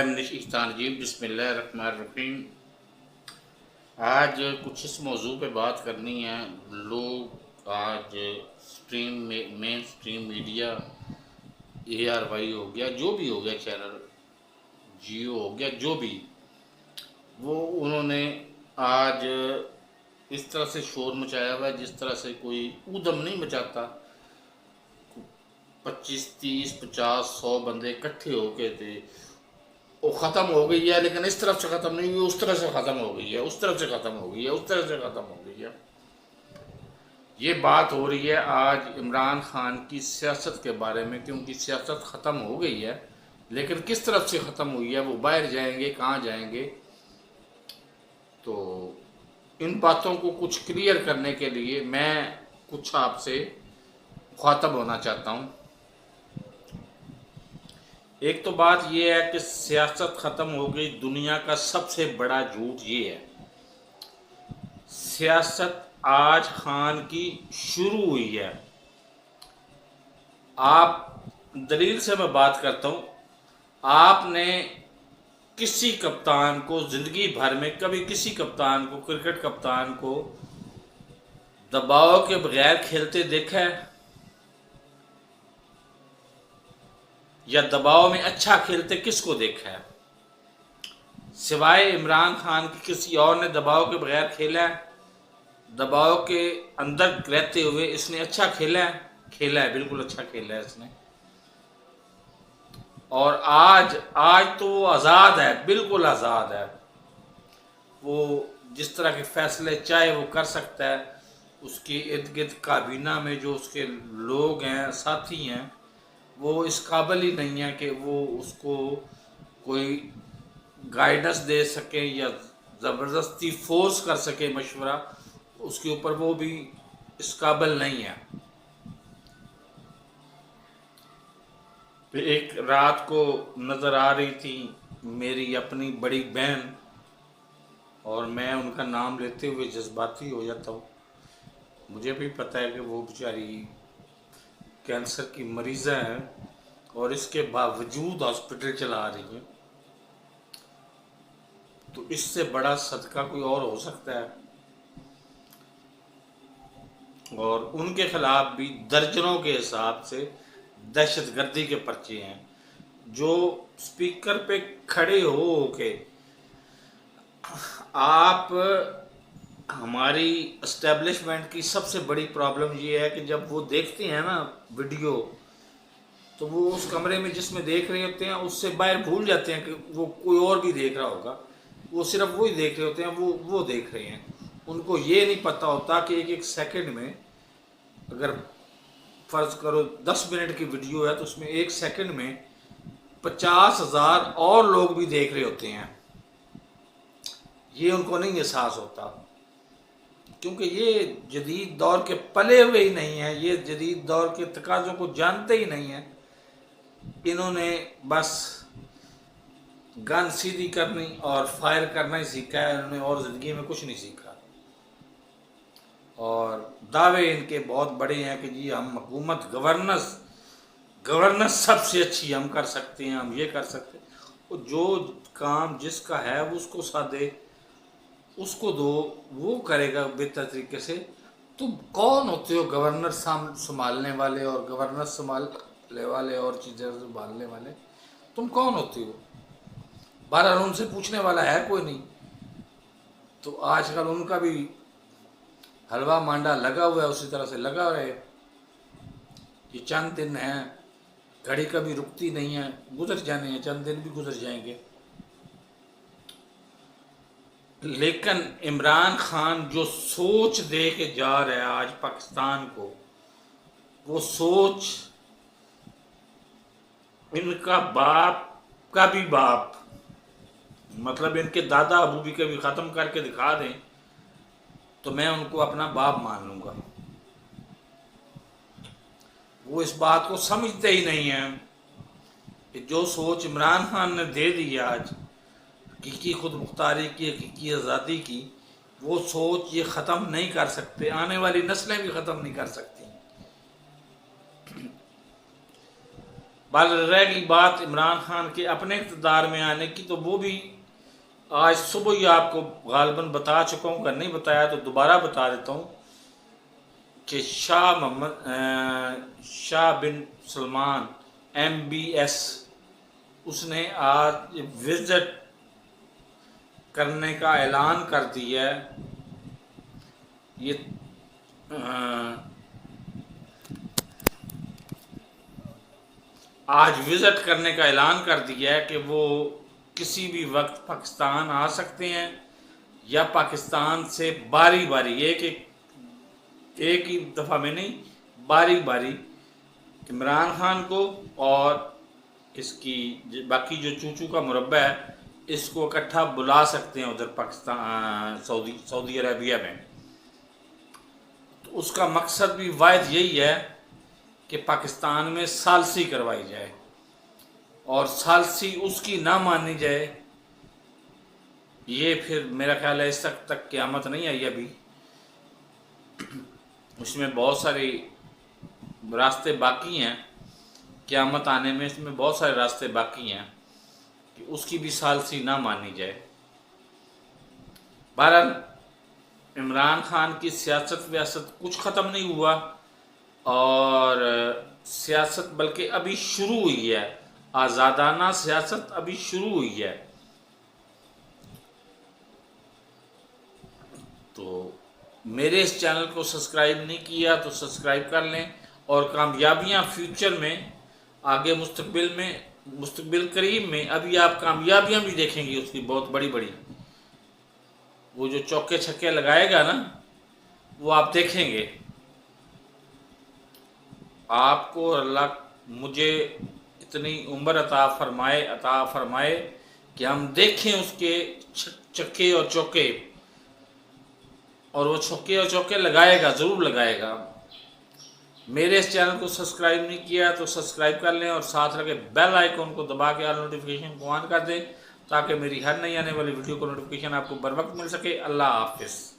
औज़ुबिल्लाहिमिनश्शैतानिर्रजीम बिस्मिल्लाहिर्रहमानिर्रहीम। आज कुछ इस मौजू पे बात करनी है। लोग आज मेन स्ट्रीम मीडिया ARY हो गया, जो भी हो गया, चैनल जियो हो गया, जो भी, वो उन्होंने आज इस तरह से शोर मचाया हुआ है जिस तरह से कोई ऊधम नहीं मचाता। 25, 30, 50, 100 बंदे इकट्ठे हो गए थे, वो ख़त्म हो गई है, लेकिन इस तरफ से ख़त्म नहीं हुई, उस तरफ से ख़त्म हो गई है, उस तरफ से ख़त्म हो गई है, उस तरफ से ख़त्म हो गई है। ये बात हो रही है आज इमरान खान की सियासत के बारे में, क्योंकि सियासत ख़त्म हो गई है, लेकिन किस तरफ से ख़त्म हुई है, वो बाहर जाएंगे, कहाँ जाएंगे। तो इन बातों को कुछ क्लियर करने के लिए मैं कुछ आपसे मुखातब होना चाहता हूँ। एक तो बात यह है कि सियासत ख़त्म हो गई, दुनिया का सबसे बड़ा झूठ ये है। सियासत आज खान की शुरू हुई है। आप दलील से मैं बात करता हूँ, आपने किसी कप्तान को ज़िंदगी भर में कभी किसी कप्तान को, क्रिकेट कप्तान को दबाव के बगैर खेलते देखा है, या दबाव में अच्छा खेलते किसको देखा है? सिवाय इमरान खान की किसी और ने दबाव के बगैर खेला है? दबाव के अंदर रहते हुए इसने अच्छा खेला है? खेला है, बिल्कुल अच्छा खेला है इसने। और आज तो वो आज़ाद है, बिल्कुल आज़ाद है। वो जिस तरह के फैसले चाहे वो कर सकता है। उसके इर्द गिर्द काबीना में जो उसके लोग हैं, साथी हैं, वो इस काबिल ही नहीं है कि वो उसको कोई गाइडेंस दे सके या ज़बरदस्ती फोर्स कर सके मशवरा, उसके ऊपर वो भी इस काबिल नहीं है। एक रात को नज़र आ रही थी मेरी अपनी बड़ी बहन, और मैं उनका नाम लेते हुए जज्बाती हो जाता हूँ। मुझे भी पता है कि वो बेचारी कैंसर की मरीज़ा हैं और इसके बावजूद हॉस्पिटल चला रही हैं। तो इससे बड़ा सदका कोई और हो सकता है? और उनके खिलाफ भी दर्जनों के हिसाब से दहशतगर्दी के पर्चे हैं। जो स्पीकर पे खड़े हो के आप, हमारी एस्टेब्लिशमेंट की सबसे बड़ी प्रॉब्लम ये है कि जब वो देखते हैं ना वीडियो, तो वो उस कमरे में जिसमें देख रहे होते हैं उससे बाहर भूल जाते हैं कि वो कोई और भी देख रहा होगा। वो सिर्फ वही देख रहे होते हैं, वो देख रहे हैं। उनको ये नहीं पता होता कि एक एक सेकंड में, अगर फ़र्ज़ करो 10 मिनट की वीडियो है तो उसमें एक सेकंड में 50,000 और लोग भी देख रहे होते हैं। ये उनको नहीं एहसास होता, क्योंकि ये जदीद दौर के पले हुए ही नहीं हैं, ये जदीद दौर के तकाज़ों को जानते ही नहीं हैं। इन्होंने बस गन सीधी करनी और फायर करना ही सीखा है इन्होंने, और ज़िंदगी में कुछ नहीं सीखा। और दावे इनके बहुत बड़े हैं कि जी हम हुकूमत, गवर्नेंस सबसे अच्छी हम कर सकते हैं, हम ये कर सकते हैं। और जो काम जिसका है वो उसको सादे, उसको दो, वो करेगा बेहतर तरीके से। तुम कौन होते हो गवर्नर संभालने वाले, और गवर्नर संभालने वाले और चीज़ें संभालने वाले? तुम कौन होते हो? बहरहाल उनसे पूछने वाला है कोई नहीं। तो आजकल उनका भी हलवा मांडा लगा हुआ है, उसी तरह से लगा रहे। ये चंद दिन हैं, घड़ी कभी रुकती नहीं है, गुजर जाने हैं, चंद दिन भी गुजर जाएंगे। लेकिन इमरान खान जो सोच दे के जा रहा है आज पाकिस्तान को, वो सोच इनका बाप का भी बाप, मतलब इनके दादा अबू भी कभी ख़त्म करके दिखा दें तो मैं उनको अपना बाप मान लूँगा। वो इस बात को समझते ही नहीं हैं कि जो सोच इमरान खान ने दे दी आज, हकीकी खुद मुख्तारी की, हकीकी आज़ादी की, वो सोच ये ख़त्म नहीं कर सकते, आने वाली नस्लें भी ख़त्म नहीं कर सकती। बाल रहेगी बात इमरान खान के अपने इक़्तिदार में आने की, तो वो भी आज सुबह ही आपको गालिबन बता चुका हूँ। अगर नहीं बताया तो दोबारा बता देता हूँ कि शाह बिन सलमान MBS उसने आज विजिट करने का ऐलान कर दिया है। ये आज विजिट करने का ऐलान कर दिया है कि वो किसी भी वक्त पाकिस्तान आ सकते हैं, या पाकिस्तान से बारी बारी एक ही दफ़ा में नहीं, बारी बारी इमरान खान को और इसकी बाकी जो चूचू का मुरब्बा है इसको इकट्ठा बुला सकते हैं उधर पाकिस्तान सऊदी अरबिया में। तो उसका मकसद भी वाहिद यही है कि पाकिस्तान में सालसी करवाई जाए, और सालसी उसकी ना मानी जाए। ये फिर मेरा ख्याल है इस तक क़यामत नहीं आई अभी, उसमें बहुत सारे रास्ते बाकी हैं, क़यामत आने में इसमें बहुत सारे रास्ते बाकी हैं कि उसकी भी सालसी ना मानी जाए। बहरहाल इमरान खान की सियासत व्यासत कुछ ख़त्म नहीं हुआ, और सियासत बल्कि अभी शुरू हुई है, आज़ादाना सियासत अभी शुरू हुई है। तो मेरे इस चैनल को सब्सक्राइब नहीं किया तो सब्सक्राइब कर लें, और कामयाबियां फ्यूचर में आगे मुस्तकबिल करीब में अभी आप कामयाबियां भी देखेंगे उसकी बहुत बड़ी बड़ी। वो जो चौके छक्के लगाएगा ना वो आप देखेंगे। आपको अल्लाह मुझे इतनी उम्र अता फरमाए कि हम देखें उसके छक्के और चौके, और वो छक्के और चौके लगाएगा, ज़रूर लगाएगा। मेरे इस चैनल को सब्सक्राइब नहीं किया तो सब्सक्राइब कर लें, और साथ लगे बेल आइकॉन को दबा के ऑल नोटिफिकेशन को ऑन कर दें, ताकि मेरी हर नई आने वाली वीडियो को नोटिफिकेशन आपको बर वक्त मिल सके। अल्लाह हाफिज़।